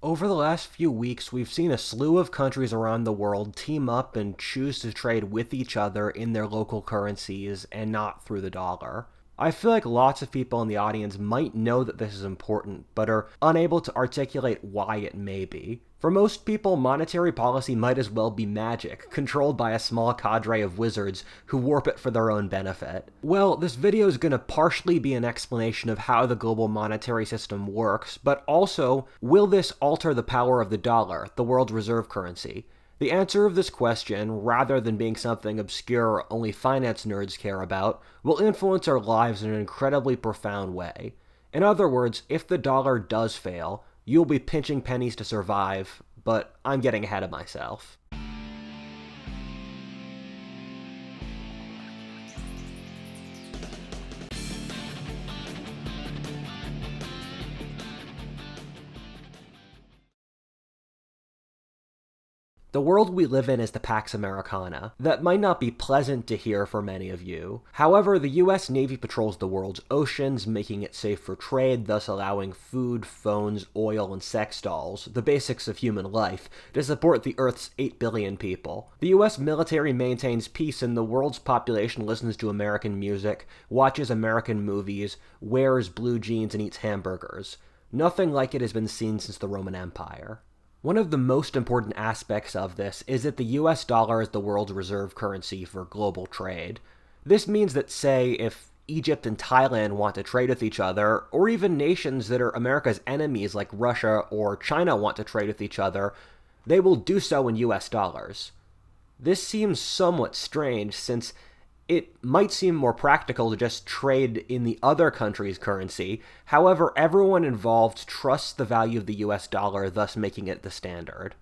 Over the last few weeks, we've seen a slew of countries around the world team up and choose to trade with each other in their local currencies and not through the dollar. I feel like lots of people in the audience might know that this is important, but are unable to articulate why it may be. For most people, monetary policy might as well be magic, controlled by a small cadre of wizards who warp it for their own benefit. Well, this video is going to partially be an explanation of how the global monetary system works, but also, will this alter the power of the dollar, the world's reserve currency? The answer of this question, rather than being something obscure only finance nerds care about, will influence our lives in an incredibly profound way. In other words, if the dollar does fail, you'll be pinching pennies to survive, but I'm getting ahead of myself. The world we live in is the Pax Americana. That might not be pleasant to hear for many of you. However, the US Navy patrols the world's oceans, making it safe for trade, thus allowing food, phones, oil, and sex dolls, the basics of human life, to support the Earth's 8 billion people. The US military maintains peace, and the world's population listens to American music, watches American movies, wears blue jeans, and eats hamburgers. Nothing like it has been seen since the Roman Empire. One of the most important aspects of this is that the US dollar is the world's reserve currency for global trade. This means that, say, if Egypt and Thailand want to trade with each other, or even nations that are America's enemies like Russia or China want to trade with each other, they will do so in US dollars. This seems somewhat strange, since it might seem more practical to just trade in the other country's currency. However, everyone involved trusts the value of the US dollar, thus making it the standard.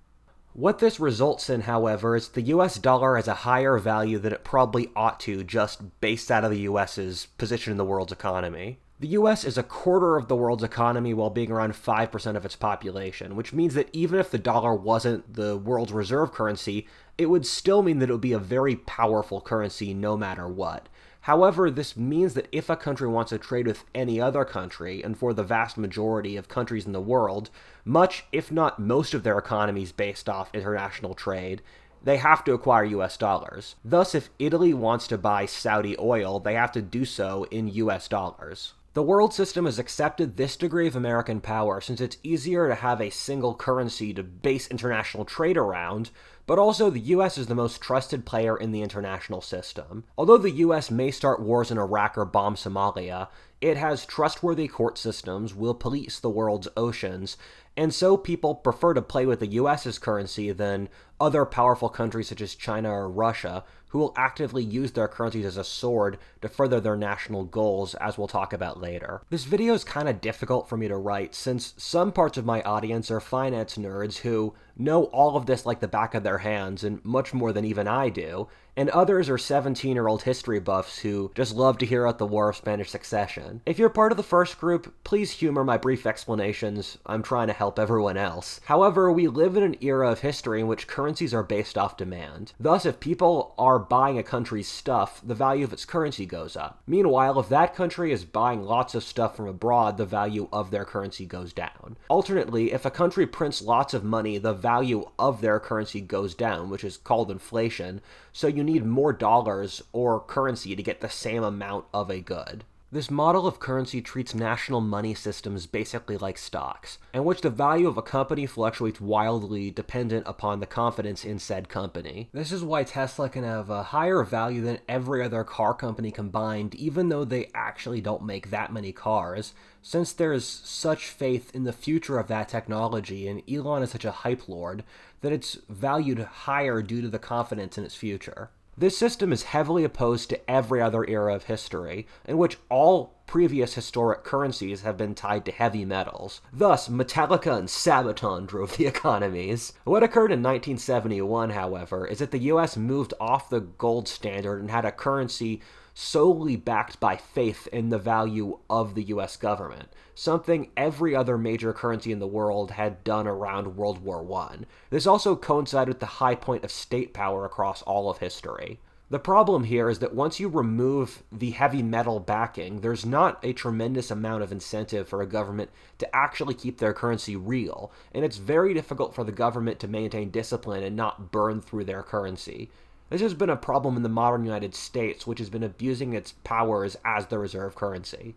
What this results in, however, is the US dollar has a higher value than it probably ought to, just based out of the US's position in the world's economy. The US is a quarter of the world's economy while being around 5% of its population, which means that even if the dollar wasn't the world's reserve currency, it would still mean that it would be a very powerful currency no matter what. However, this means that if a country wants to trade with any other country, and for the vast majority of countries in the world, much, if not most of their economies based off international trade, they have to acquire US dollars. Thus, if Italy wants to buy Saudi oil, they have to do so in US dollars. The world system has accepted this degree of American power since it's easier to have a single currency to base international trade around, but also the US is the most trusted player in the international system. Although the US may start wars in Iraq or bomb Somalia, it has trustworthy court systems, will police the world's oceans, and so people prefer to play with the US's currency than other powerful countries such as China or Russia, who will actively use their currencies as a sword to further their national goals, as we'll talk about later. This video is kind of difficult for me to write, since some parts of my audience are finance nerds who know all of this like the back of their hands, and much more than even I do, and others are 17-year-old history buffs who just love to hear about the War of Spanish Succession. If you're part of the first group, please humor my brief explanations. I'm trying to help everyone else. However, we live in an era of history in which currencies are based off demand. Thus, if people are buying a country's stuff, the value of its currency goes up. Meanwhile, if that country is buying lots of stuff from abroad, the value of their currency goes down. Alternately, if a country prints lots of money, the value of their currency goes down, which is called inflation, so you need more dollars or currency to get the same amount of a good. This model of currency treats national money systems basically like stocks, in which the value of a company fluctuates wildly dependent upon the confidence in said company. This is why Tesla can have a higher value than every other car company combined, even though they actually don't make that many cars, since there's such faith in the future of that technology, and Elon is such a hype lord, that it's valued higher due to the confidence in its future. This system is heavily opposed to every other era of history, in which all previous historic currencies have been tied to heavy metals. Thus, Metallica and Sabaton drove the economies. What occurred in 1971, however, is that the US moved off the gold standard and had a currency solely backed by faith in the value of the US government, something every other major currency in the world had done around World War I. This also coincided with the high point of state power across all of history. The problem here is that once you remove the heavy metal backing, there's not a tremendous amount of incentive for a government to actually keep their currency real, and it's very difficult for the government to maintain discipline and not burn through their currency. This has been a problem in the modern United States, which has been abusing its powers as the reserve currency.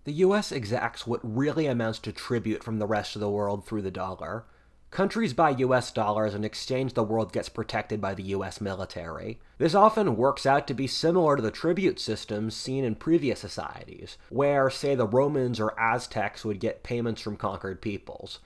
The US exacts what really amounts to tribute from the rest of the world through the dollar. Countries buy US dollars, and in exchange the world gets protected by the US military. This often works out to be similar to the tribute systems seen in previous societies, where, say, the Romans or Aztecs would get payments from conquered peoples.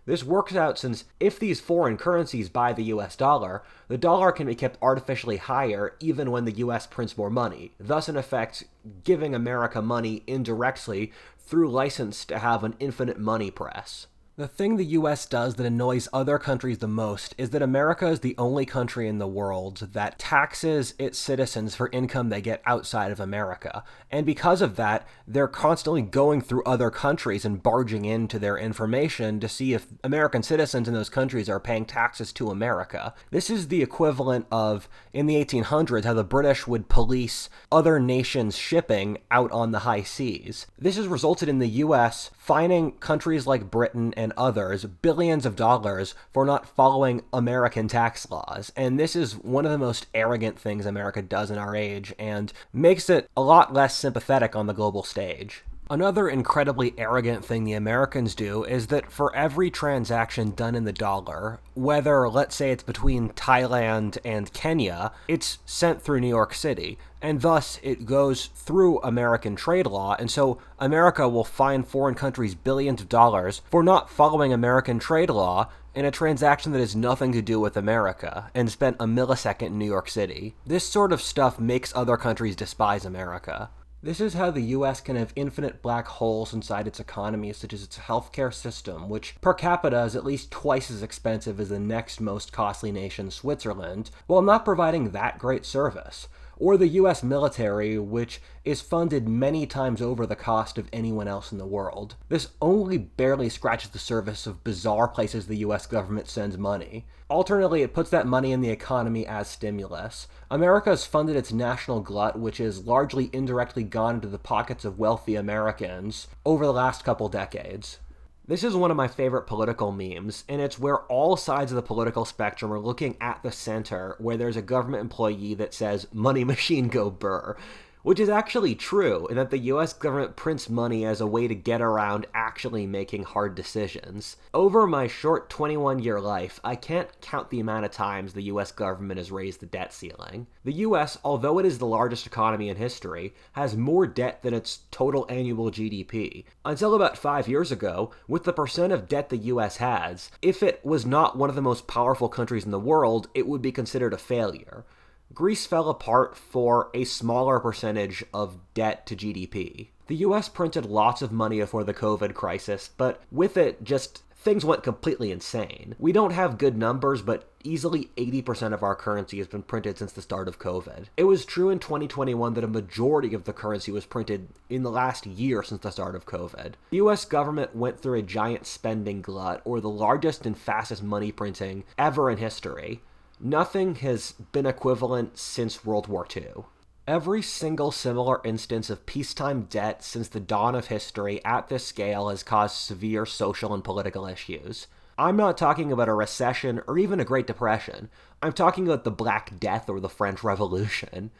This works out since if these foreign currencies buy the US dollar, the dollar can be kept artificially higher even when the US prints more money, thus in effect giving America money indirectly through license to have an infinite money press. The thing the US does that annoys other countries the most is that America is the only country in the world that taxes its citizens for income they get outside of America. And because of that, they're constantly going through other countries and barging into their information to see if American citizens in those countries are paying taxes to America. This is the equivalent of, in the 1800s, how the British would police other nations' shipping out on the high seas. This has resulted in the US fining countries like Britain and others billions of dollars for not following American tax laws. And this is one of the most arrogant things America does in our age, and makes it a lot less sympathetic on the global stage. Another incredibly arrogant thing the Americans do is that for every transaction done in the dollar, whether, let's say, it's between Thailand and Kenya, it's sent through New York City, and thus it goes through American trade law, and so America will fine foreign countries billions of dollars for not following American trade law in a transaction that has nothing to do with America, and spent a millisecond in New York City. This sort of stuff makes other countries despise America. This is how the US can have infinite black holes inside its economy, such as its healthcare system, which per capita is at least twice as expensive as the next most costly nation, Switzerland, while not providing that great service. Or the US military, which is funded many times over the cost of anyone else in the world. This only barely scratches the surface of bizarre places the US government sends money. Alternately, it puts that money in the economy as stimulus. America has funded its national glut, which has largely indirectly gone into the pockets of wealthy Americans over the last couple decades. This is one of my favorite political memes, and it's where all sides of the political spectrum are looking at the center, where there's a government employee that says, "Money machine go burr," which is actually true, in that the US government prints money as a way to get around actually making hard decisions. Over my short 21-year life, I can't count the amount of times the US government has raised the debt ceiling. The US, although it is the largest economy in history, has more debt than its total annual GDP. Until about 5 years ago, with the percent of debt the US has, if it was not one of the most powerful countries in the world, it would be considered a failure. Greece fell apart for a smaller percentage of debt to GDP. The US printed lots of money before the COVID crisis, but with it, things went completely insane. We don't have good numbers, but easily 80% of our currency has been printed since the start of COVID. It was true in 2021 that a majority of the currency was printed in the last year since the start of COVID. The US government went through a giant spending glut, or the largest and fastest money printing ever in history. Nothing has been equivalent since World War II. Every single similar instance of peacetime debt since the dawn of history at this scale has caused severe social and political issues. I'm not talking about a recession or even a Great Depression. I'm talking about the Black Death or the French Revolution.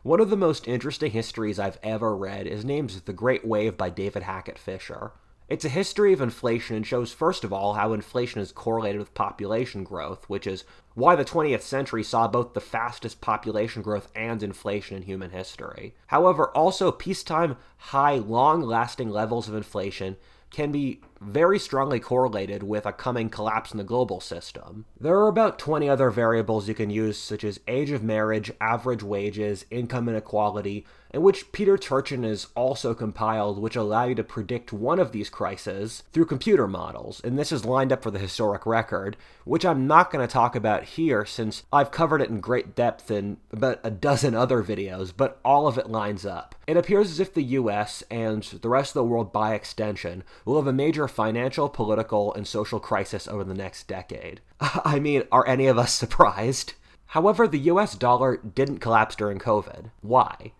One of the most interesting histories I've ever read is named The Great Wave by David Hackett Fisher. It's a history of inflation and shows, first of all, how inflation is correlated with population growth, which is why the 20th century saw both the fastest population growth and inflation in human history. However, also peacetime, high, long-lasting levels of inflation can be very strongly correlated with a coming collapse in the global system. There are about 20 other variables you can use, such as age of marriage, average wages, income inequality, and which Peter Turchin has also compiled, which allow you to predict one of these crises through computer models, and this is lined up for the historic record, which I'm not going to talk about here since I've covered it in great depth in about a dozen other videos, but all of it lines up. It appears as if the US, and the rest of the world by extension, will have a major financial, political, and social crisis over the next decade. I mean, are any of us surprised? However, the US dollar didn't collapse during COVID. Why?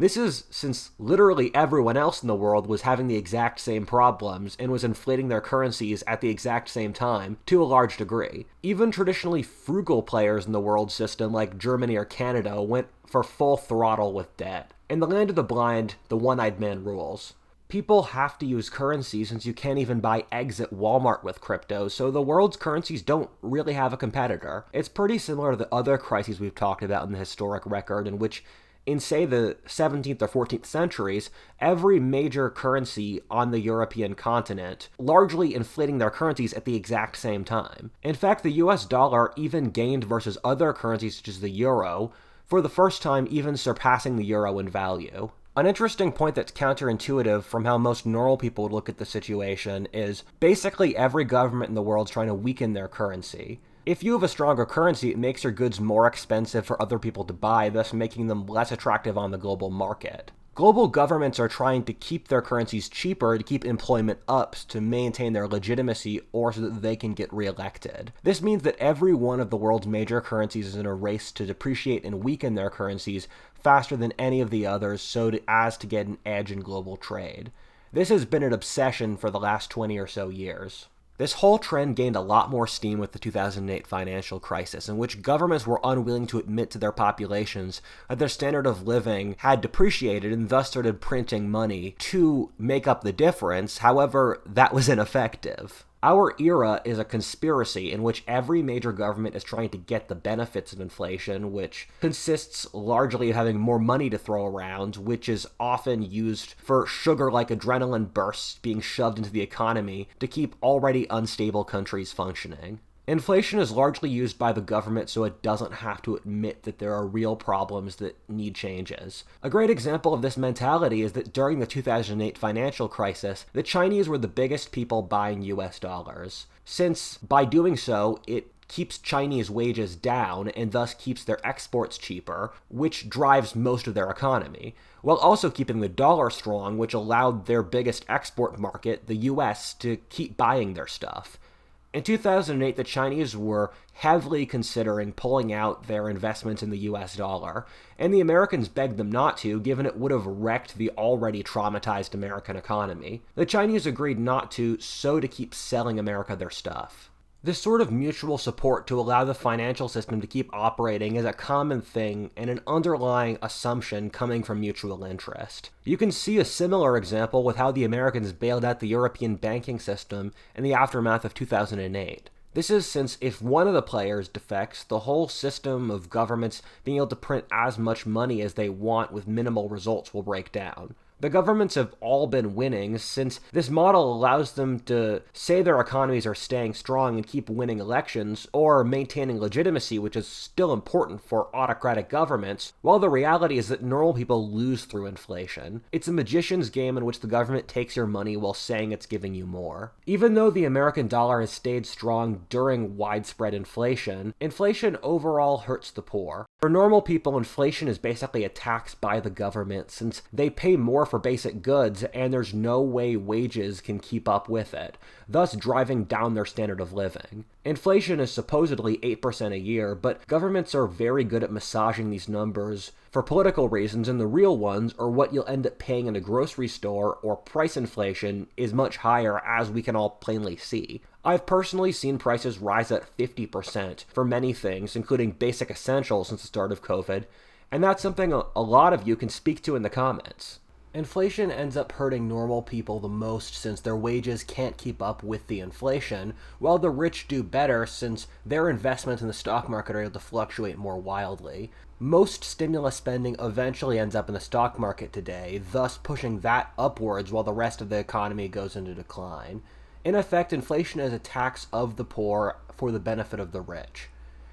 This is since literally everyone else in the world was having the exact same problems and was inflating their currencies at the exact same time to a large degree. Even traditionally frugal players in the world system like Germany or Canada went for full throttle with debt. In the land of the blind, the one-eyed man rules. People have to use currency since you can't even buy eggs at Walmart with crypto, so the world's currencies don't really have a competitor. It's pretty similar to the other crises we've talked about in the historic record, in which in, say, the 17th or 14th centuries, every major currency on the European continent largely inflating their currencies at the exact same time. In fact, the US dollar even gained versus other currencies such as the euro, for the first time even surpassing the euro in value. An interesting point that's counterintuitive from how most normal people would look at the situation is basically every government in the world is trying to weaken their currency. If you have a stronger currency, it makes your goods more expensive for other people to buy, thus making them less attractive on the global market. Global governments are trying to keep their currencies cheaper to keep employment up to maintain their legitimacy or so that they can get reelected. This means that every one of the world's major currencies is in a race to depreciate and weaken their currencies faster than any of the others as to get an edge in global trade. This has been an obsession for the last 20 or so years. This whole trend gained a lot more steam with the 2008 financial crisis, in which governments were unwilling to admit to their populations that their standard of living had depreciated and thus started printing money to make up the difference. However, that was ineffective. Our era is a conspiracy in which every major government is trying to get the benefits of inflation, which consists largely of having more money to throw around, which is often used for sugar-like adrenaline bursts being shoved into the economy to keep already unstable countries functioning. Inflation is largely used by the government so it doesn't have to admit that there are real problems that need changes. A great example of this mentality is that during the 2008 financial crisis, the Chinese were the biggest people buying US dollars, since by doing so, it keeps Chinese wages down and thus keeps their exports cheaper, which drives most of their economy, while also keeping the dollar strong, which allowed their biggest export market, the US, to keep buying their stuff. In 2008, the Chinese were heavily considering pulling out their investments in the US dollar, and the Americans begged them not to, given it would have wrecked the already traumatized American economy. The Chinese agreed not to, so to keep selling America their stuff. This sort of mutual support to allow the financial system to keep operating is a common thing and an underlying assumption coming from mutual interest. You can see a similar example with how the Americans bailed out the European banking system in the aftermath of 2008. This is since if one of the players defects, the whole system of governments being able to print as much money as they want with minimal results will break down. The governments have all been winning since this model allows them to say their economies are staying strong and keep winning elections or maintaining legitimacy, which is still important for autocratic governments, while the reality is that normal people lose through inflation. It's a magician's game in which the government takes your money while saying it's giving you more. Even though the American dollar has stayed strong during widespread inflation, inflation overall hurts the poor. For normal people, inflation is basically a tax by the government since they pay more for basic goods and there's no way wages can keep up with it, thus driving down their standard of living. Inflation is supposedly 8% a year, but governments are very good at massaging these numbers for political reasons, and the real ones, or what you'll end up paying in a grocery store or price inflation, is much higher, as we can all plainly see. I've personally seen prices rise at 50% for many things, including basic essentials since the start of COVID, and that's something a lot of you can speak to in the comments. Inflation ends up hurting normal people the most since their wages can't keep up with the inflation, while the rich do better since their investments in the stock market are able to fluctuate more wildly. Most stimulus spending eventually ends up in the stock market today, thus pushing that upwards while the rest of the economy goes into decline. In effect, inflation is a tax of the poor for the benefit of the rich.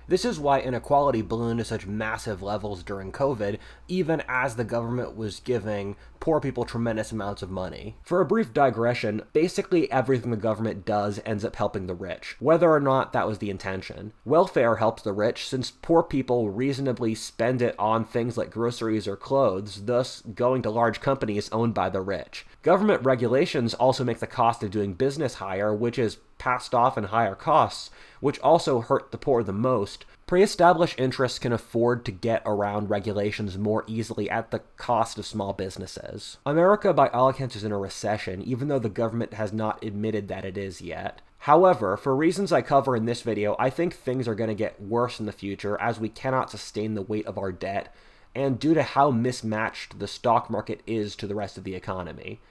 This is why inequality ballooned to such massive levels during COVID, even as the government was giving poor people tremendous amounts of money. For a brief digression, basically everything the government does ends up helping the rich, whether or not that was the intention. Welfare helps the rich since poor people reasonably spend it on things like groceries or clothes, thus going to large companies owned by the rich. Government regulations also make the cost of doing business higher, which is passed off in higher costs, which also hurt the poor the most, pre-established interests can afford to get around regulations more easily at the cost of small businesses. America, by all accounts, is in a recession, even though the government has not admitted that it is yet. However, for reasons I cover in this video, I think things are going to get worse in the future as we cannot sustain the weight of our debt, and due to how mismatched the stock market is to the rest of the economy.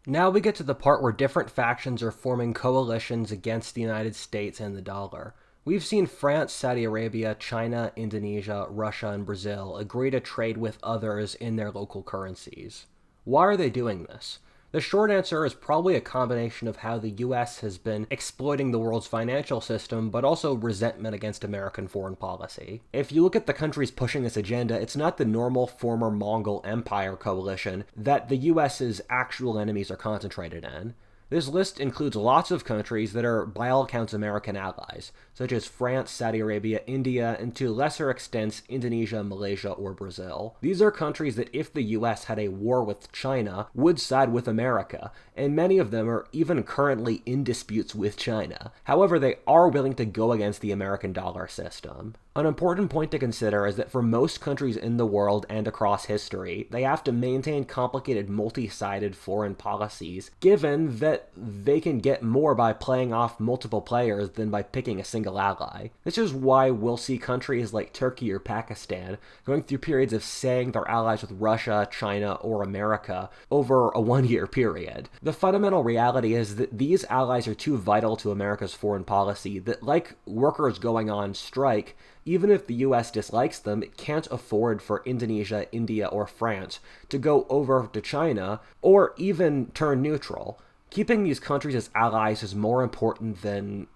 Now we get to the part where different factions are forming coalitions against the United States and the dollar. We've seen France, Saudi Arabia, China, Indonesia, Russia, and Brazil agree to trade with others in their local currencies. Why are they doing this? The short answer is probably a combination of how the US has been exploiting the world's financial system, but also resentment against American foreign policy. If you look at the countries pushing this agenda, it's not the normal former Mongol Empire coalition that the US's actual enemies are concentrated in. This list includes lots of countries that are, by all accounts, American allies, such as France, Saudi Arabia, India, and to lesser extents, Indonesia, Malaysia, or Brazil. These are countries that, if the US had a war with China, would side with America, and many of them are even currently in disputes with China. However, they are willing to go against the American dollar system. An important point to consider is that for most countries in the world and across history, they have to maintain complicated multi-sided foreign policies, given that they can get more by playing off multiple players than by picking a single ally. This is why we'll see countries like Turkey or Pakistan going through periods of saying they're allies with Russia, China, or America over a one-year period. The fundamental reality is that these allies are too vital to America's foreign policy that, like workers going on strike, even if the US dislikes them, it can't afford for Indonesia, India, or France to go over to China or even turn neutral. Keeping these countries as allies is more important than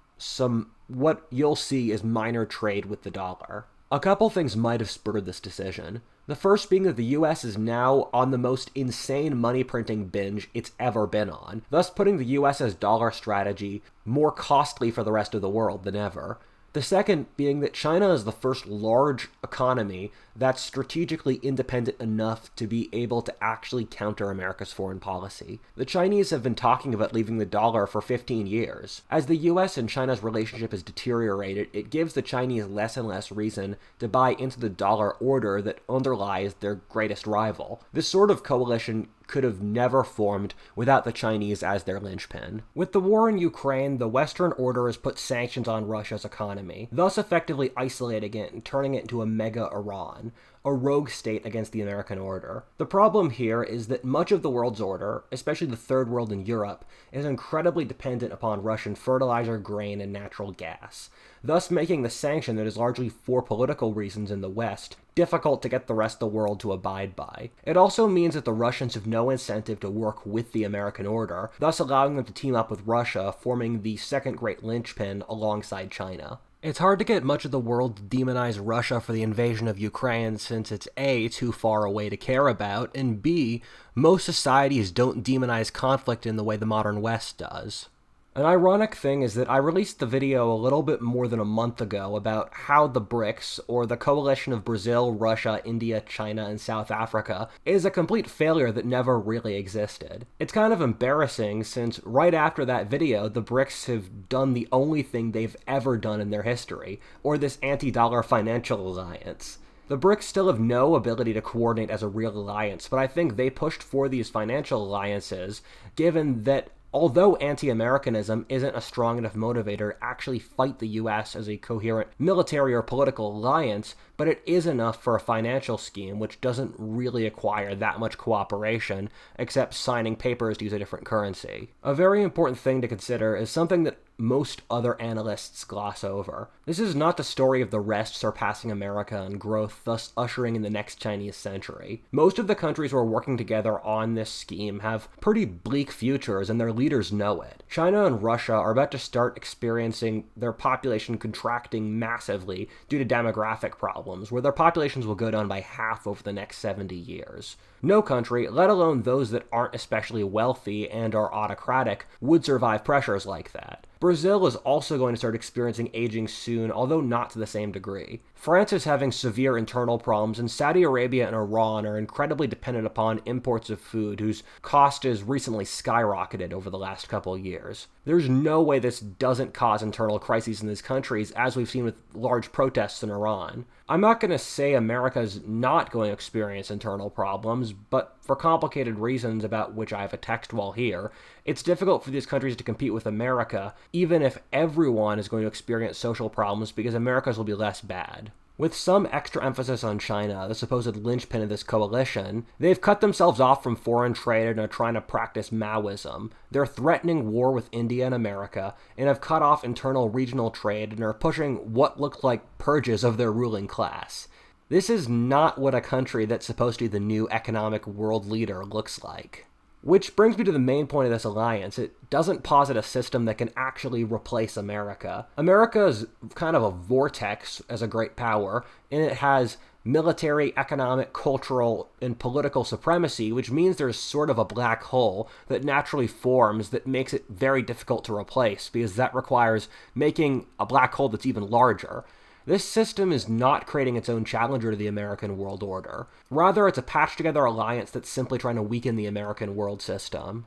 what you'll see is minor trade with the dollar. A couple things might have spurred this decision. The first being that the US is now on the most insane money printing binge it's ever been on, thus putting the US's dollar strategy more costly for the rest of the world than ever. The second being that China is the first large economy that's strategically independent enough to be able to actually counter America's foreign policy. The Chinese have been talking about leaving the dollar for 15 years. As the US and China's relationship has deteriorated, it gives the Chinese less and less reason to buy into the dollar order that underlies their greatest rival. This sort of coalition could have never formed without the Chinese as their linchpin. With the war in Ukraine, the Western order has put sanctions on Russia's economy, thus effectively isolating it and turning it into a mega Iran, a rogue state against the American order. The problem here is that much of the world's order, especially the Third World and Europe, is incredibly dependent upon Russian fertilizer, grain, and natural gas, thus making the sanction that is largely for political reasons in the West difficult to get the rest of the world to abide by. It also means that the Russians have no incentive to work with the American order, thus allowing them to team up with Russia, forming the second great linchpin alongside China. It's hard to get much of the world to demonize Russia for the invasion of Ukraine since it's A, too far away to care about, and B, most societies don't demonize conflict in the way the modern West does. An ironic thing is that I released the video a little bit more than a month ago about how the BRICS, or the coalition of Brazil, Russia, India, China, and South Africa, is a complete failure that never really existed. It's kind of embarrassing since right after that video, the BRICS have done the only thing they've ever done in their history, or this anti-dollar financial alliance. The BRICS still have no ability to coordinate as a real alliance, but I think they pushed for these financial alliances, given that although anti-Americanism isn't a strong enough motivator to actually fight the US as a coherent military or political alliance, but it is enough for a financial scheme which doesn't really acquire that much cooperation, except signing papers to use a different currency. A very important thing to consider is something that most other analysts gloss over. This is not the story of the rest surpassing America in growth, thus ushering in the next Chinese century. Most of the countries who are working together on this scheme have pretty bleak futures, and their leaders know it. China and Russia are about to start experiencing their population contracting massively due to demographic problems, where their populations will go down by half over the next 70 years. No country, let alone those that aren't especially wealthy and are autocratic, would survive pressures like that. Brazil is also going to start experiencing aging soon, although not to the same degree. France is having severe internal problems, and Saudi Arabia and Iran are incredibly dependent upon imports of food, whose cost has recently skyrocketed over the last couple of years. There's no way this doesn't cause internal crises in these countries, as we've seen with large protests in Iran. I'm not going to say America's not going to experience internal problems, but for complicated reasons about which I have a text wall here, it's difficult for these countries to compete with America, even if everyone is going to experience social problems, because America's will be less bad. With some extra emphasis on China, the supposed linchpin of this coalition, they've cut themselves off from foreign trade and are trying to practice Maoism. They're threatening war with India and America, and have cut off internal regional trade and are pushing what look like purges of their ruling class. This is not what a country that's supposed to be the new economic world leader looks like. Which brings me to the main point of this alliance. It doesn't posit a system that can actually replace America. America is kind of a vortex as a great power, and it has military, economic, cultural, and political supremacy, which means there's sort of a black hole that naturally forms that makes it very difficult to replace, because that requires making a black hole that's even larger. This system is not creating its own challenger to the American world order. Rather, it's a patched-together alliance that's simply trying to weaken the American world system.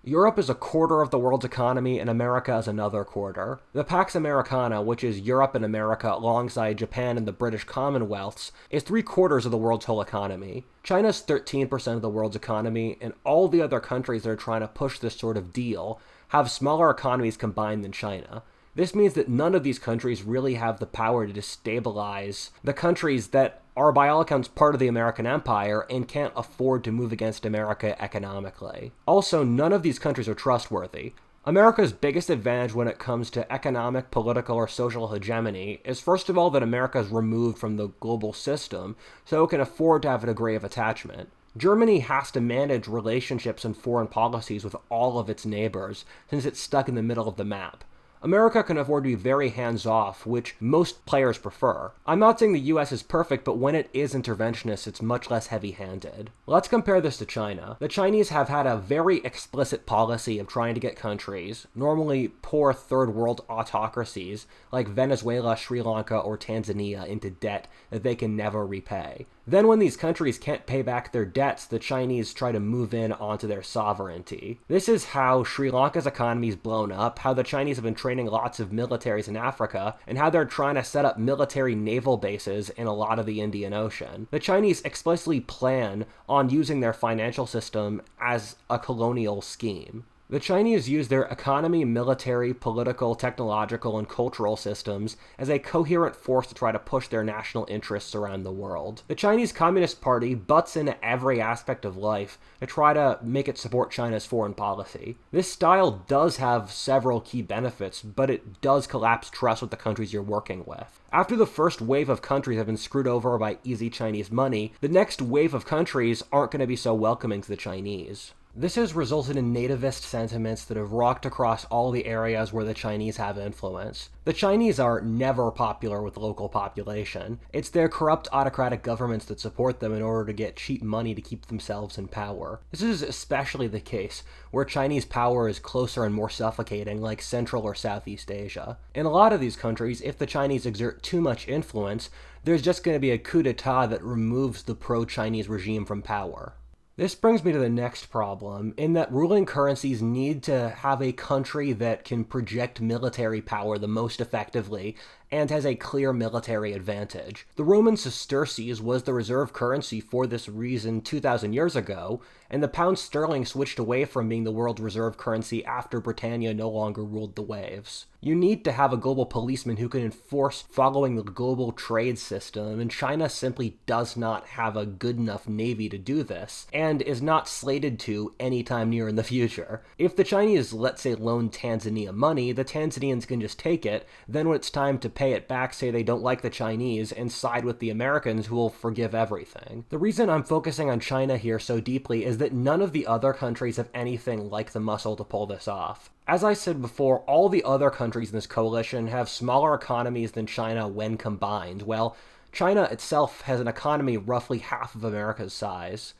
Europe is a quarter of the world's economy, and America is another quarter. The Pax Americana, which is Europe and America alongside Japan and the British Commonwealths, is 3/4 of the world's whole economy. China's 13% of the world's economy, and all the other countries that are trying to push this sort of deal have smaller economies combined than China. This means that none of these countries really have the power to destabilize the countries that are by all accounts part of the American empire and can't afford to move against America economically. Also, none of these countries are trustworthy. America's biggest advantage when it comes to economic, political, or social hegemony is first of all that America is removed from the global system, so it can afford to have a degree of attachment. Germany has to manage relationships and foreign policies with all of its neighbors, since it's stuck in the middle of the map. America can afford to be very hands-off, which most players prefer. I'm not saying the US is perfect, but when it is interventionist, it's much less heavy-handed. Let's compare this to China. The Chinese have had a very explicit policy of trying to get countries, normally poor third-world autocracies, like Venezuela, Sri Lanka, or Tanzania, into debt that they can never repay. Then when these countries can't pay back their debts, the Chinese try to move in onto their sovereignty. This is how Sri Lanka's economy's blown up, how the Chinese have been training lots of militaries in Africa, and how they're trying to set up military naval bases in a lot of the Indian Ocean. The Chinese explicitly plan on using their financial system as a colonial scheme. The Chinese use their economy, military, political, technological, and cultural systems as a coherent force to try to push their national interests around the world. The Chinese Communist Party butts into every aspect of life to try to make it support China's foreign policy. This style does have several key benefits, but it does collapse trust with the countries you're working with. After the first wave of countries have been screwed over by easy Chinese money, the next wave of countries aren't going to be so welcoming to the Chinese. This has resulted in nativist sentiments that have rocked across all the areas where the Chinese have influence. The Chinese are never popular with the local population. It's their corrupt autocratic governments that support them in order to get cheap money to keep themselves in power. This is especially the case where Chinese power is closer and more suffocating, like Central or Southeast Asia. In a lot of these countries, if the Chinese exert too much influence, there's just going to be a coup d'etat that removes the pro-Chinese regime from power. This brings me to the next problem, in that ruling currencies need to have a country that can project military power the most effectively and has a clear military advantage. The Roman sesterces was the reserve currency for this reason 2,000 years ago, and the pound sterling switched away from being the world's reserve currency after Britannia no longer ruled the waves. You need to have a global policeman who can enforce following the global trade system, and China simply does not have a good enough navy to do this, and is not slated to anytime near in the future. If the Chinese, let's say, loan Tanzania money, the Tanzanians can just take it, then when it's time to pay it back, say they don't like the Chinese, and side with the Americans who will forgive everything. The reason I'm focusing on China here so deeply is that none of the other countries have anything like the muscle to pull this off. As I said before, all the other countries in this coalition have smaller economies than China when combined. Well, China itself has an economy roughly half of America's size.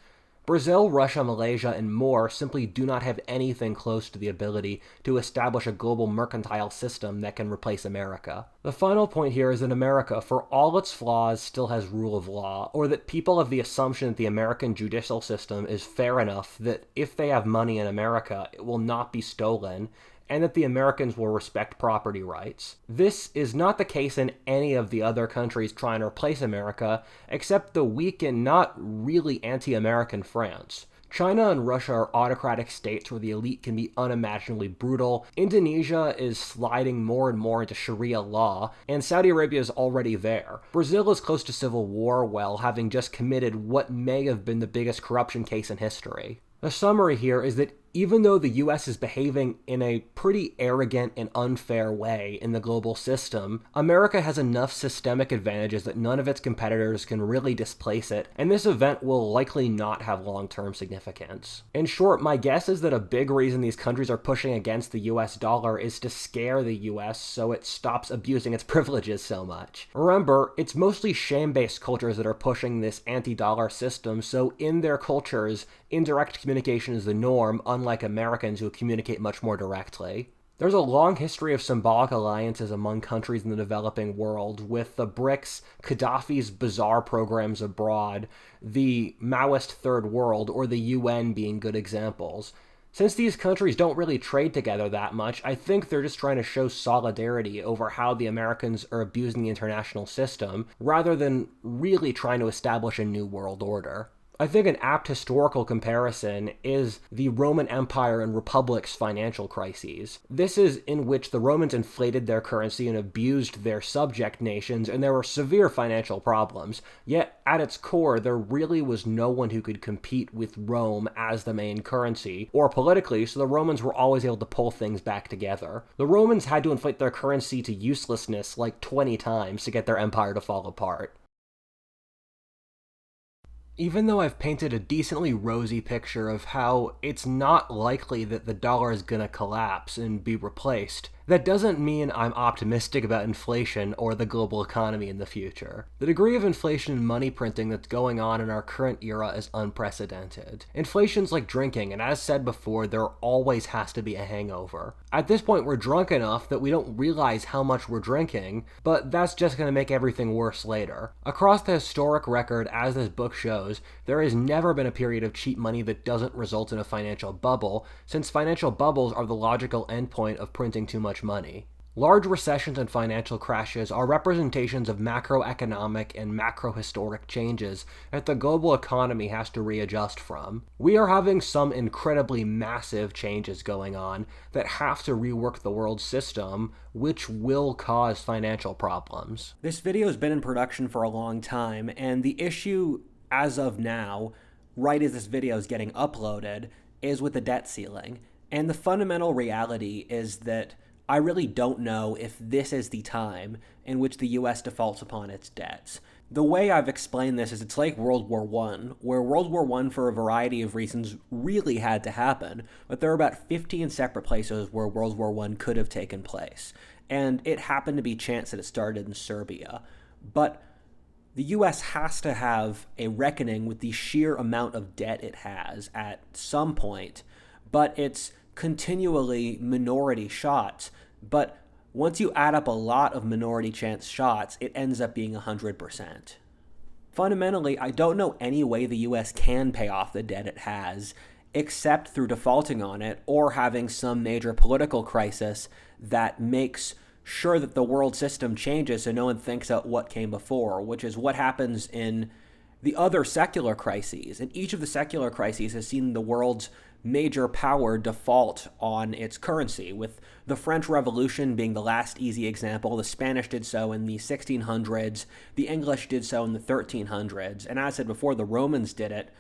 Brazil, Russia, Malaysia, and more simply do not have anything close to the ability to establish a global mercantile system that can replace America. The final point here is that America, for all its flaws, still has rule of law, or that people have the assumption that the American judicial system is fair enough that if they have money in America, it will not be stolen, and that the Americans will respect property rights. This is not the case in any of the other countries trying to replace America, except the weak and not really anti-American France. China and Russia are autocratic states where the elite can be unimaginably brutal. Indonesia is sliding more and more into Sharia law, and Saudi Arabia is already there. Brazil is close to civil war while having just committed what may have been the biggest corruption case in history. The summary here is that even though the US is behaving in a pretty arrogant and unfair way in the global system, America has enough systemic advantages that none of its competitors can really displace it, and this event will likely not have long-term significance. In short, my guess is that a big reason these countries are pushing against the US dollar is to scare the US so it stops abusing its privileges so much. Remember, it's mostly shame-based cultures that are pushing this anti-dollar system, so in their cultures, indirect communication is the norm, unlike Americans who communicate much more directly. There's a long history of symbolic alliances among countries in the developing world, with the BRICS, Gaddafi's bizarre programs abroad, the Maoist Third World, or the UN being good examples. Since these countries don't really trade together that much, I think they're just trying to show solidarity over how the Americans are abusing the international system, rather than really trying to establish a new world order. I think an apt historical comparison is the Roman Empire and Republic's financial crises. This is in which the Romans inflated their currency and abused their subject nations, and there were severe financial problems. Yet, at its core, there really was no one who could compete with Rome as the main currency, or politically, so the Romans were always able to pull things back together. The Romans had to inflate their currency to uselessness like 20 times to get their empire to fall apart. Even though I've painted a decently rosy picture of how it's not likely that the dollar is gonna collapse and be replaced, that doesn't mean I'm optimistic about inflation or the global economy in the future. The degree of inflation and money printing that's going on in our current era is unprecedented. Inflation's like drinking, and as said before, there always has to be a hangover. At this point, we're drunk enough that we don't realize how much we're drinking, but that's just gonna make everything worse later. Across the historic record, as this book shows, there has never been a period of cheap money that doesn't result in a financial bubble, since financial bubbles are the logical endpoint of printing too much money. Large recessions and financial crashes are representations of macroeconomic and macrohistoric changes that the global economy has to readjust from. We are having some incredibly massive changes going on that have to rework the world system, which will cause financial problems. This video has been in production for a long time, and the issue as of now, right as this video is getting uploaded, is with the debt ceiling. And the fundamental reality is that I really don't know if this is the time in which the US defaults upon its debts. The way I've explained this is it's like World War I, where World War I, for a variety of reasons, really had to happen, but there are about 15 separate places where World War I could have taken place. And it happened to be chance that it started in Serbia. But the US has to have a reckoning with the sheer amount of debt it has at some point, but it's continually minority shots. But once you add up a lot of minority chance shots, it ends up being 100%. Fundamentally, I don't know any way the US can pay off the debt it has, except through defaulting on it or having some major political crisis that makes sure that the world system changes so no one thinks out what came before, which is what happens in the other secular crises. And each of the secular crises has seen the world's major power default on its currency, with the French Revolution being the last easy example. The Spanish did so in the 1600s, the English did so in the 1300s, and as I said before, the Romans did it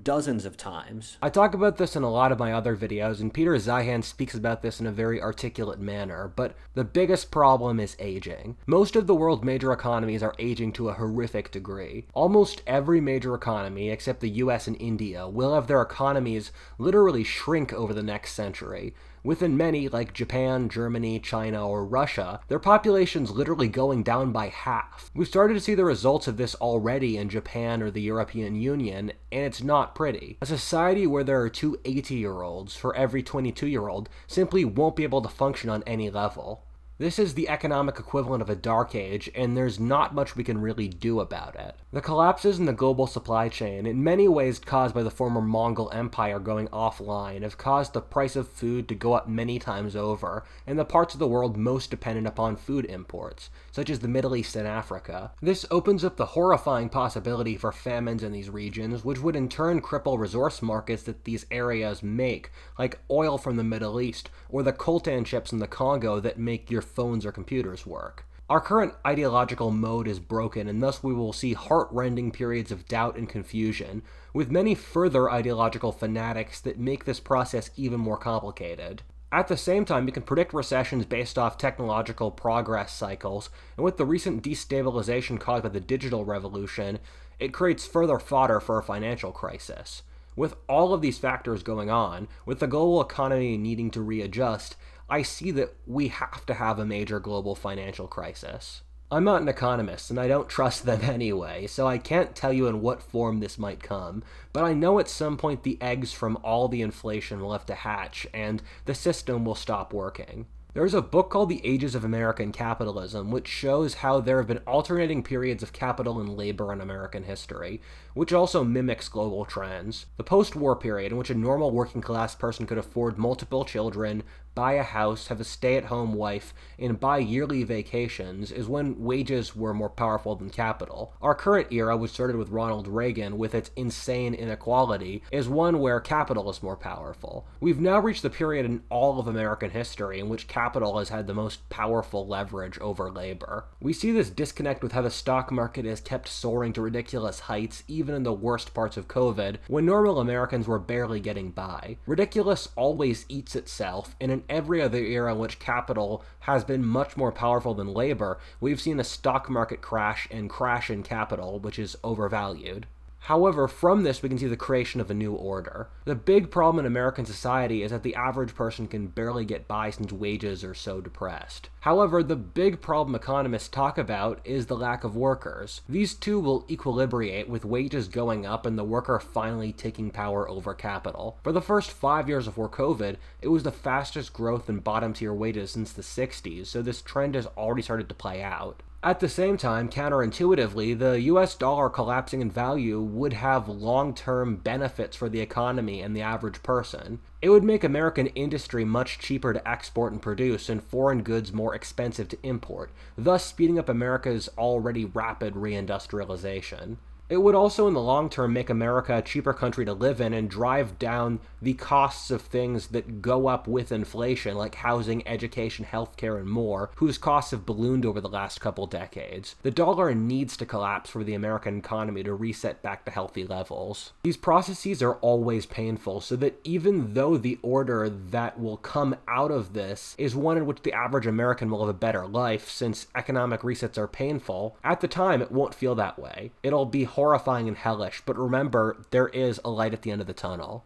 dozens of times. I talk about this in a lot of my other videos, and Peter Zeihan speaks about this in a very articulate manner, but the biggest problem is aging. Most of the world's major economies are aging to a horrific degree. Almost every major economy, except the US and India, will have their economies literally shrink over the next century. Within many, like Japan, Germany, China, or Russia, their population's literally going down by half. We've started to see the results of this already in Japan or the European Union, and it's not pretty. A society where there are two 80-year-olds for every 22-year-old simply won't be able to function on any level. This is the economic equivalent of a dark age, and there's not much we can really do about it. The collapses in the global supply chain, in many ways caused by the former Mongol Empire going offline, have caused the price of food to go up many times over in the parts of the world most dependent upon food imports, such as the Middle East and Africa. This opens up the horrifying possibility for famines in these regions, which would in turn cripple resource markets that these areas make, like oil from the Middle East, or the coltan chips in the Congo that make your phones or computers work. Our current ideological mode is broken, and thus we will see heart-rending periods of doubt and confusion, with many further ideological fanatics that make this process even more complicated. At the same time, we can predict recessions based off technological progress cycles, and with the recent destabilization caused by the digital revolution, it creates further fodder for a financial crisis. With all of these factors going on, with the global economy needing to readjust, I see that we have to have a major global financial crisis. I'm not an economist, and I don't trust them anyway, so I can't tell you in what form this might come, but I know at some point the eggs from all the inflation will have to hatch, and the system will stop working. There's a book called The Ages of American Capitalism, which shows how there have been alternating periods of capital and labor in American history, which also mimics global trends. The post-war period, in which a normal working-class person could afford multiple children, buy a house, have a stay-at-home wife, and buy yearly vacations, is when wages were more powerful than capital. Our current era, which started with Ronald Reagan, with its insane inequality, is one where capital is more powerful. We've now reached the period in all of American history in which capital has had the most powerful leverage over labor. We see this disconnect with how the stock market has kept soaring to ridiculous heights, even in the worst parts of COVID, when normal Americans were barely getting by. Ridiculous always eats itself, and in every other era in which capital has been much more powerful than labor, we've seen a stock market crash and crash in capital, which is overvalued. However, from this we can see the creation of a new order. The big problem in American society is that the average person can barely get by since wages are so depressed. However, the big problem economists talk about is the lack of workers. These two will equilibrate with wages going up and the worker finally taking power over capital. For the first 5 years before COVID, it was the fastest growth in bottom-tier wages since the 60s, so this trend has already started to play out. At the same time, counterintuitively, the US dollar collapsing in value would have long-term benefits for the economy and the average person. It would make American industry much cheaper to export and produce, and foreign goods more expensive to import, thus speeding up America's already rapid reindustrialization. It would also in the long term make America a cheaper country to live in and drive down the costs of things that go up with inflation, like housing, education, healthcare, and more, whose costs have ballooned over the last couple decades. The dollar needs to collapse for the American economy to reset back to healthy levels. These processes are always painful, so that even though the order that will come out of this is one in which the average American will have a better life, since economic resets are painful, at the time it won't feel that way. It'll be horrifying and hellish, but remember, there is a light at the end of the tunnel.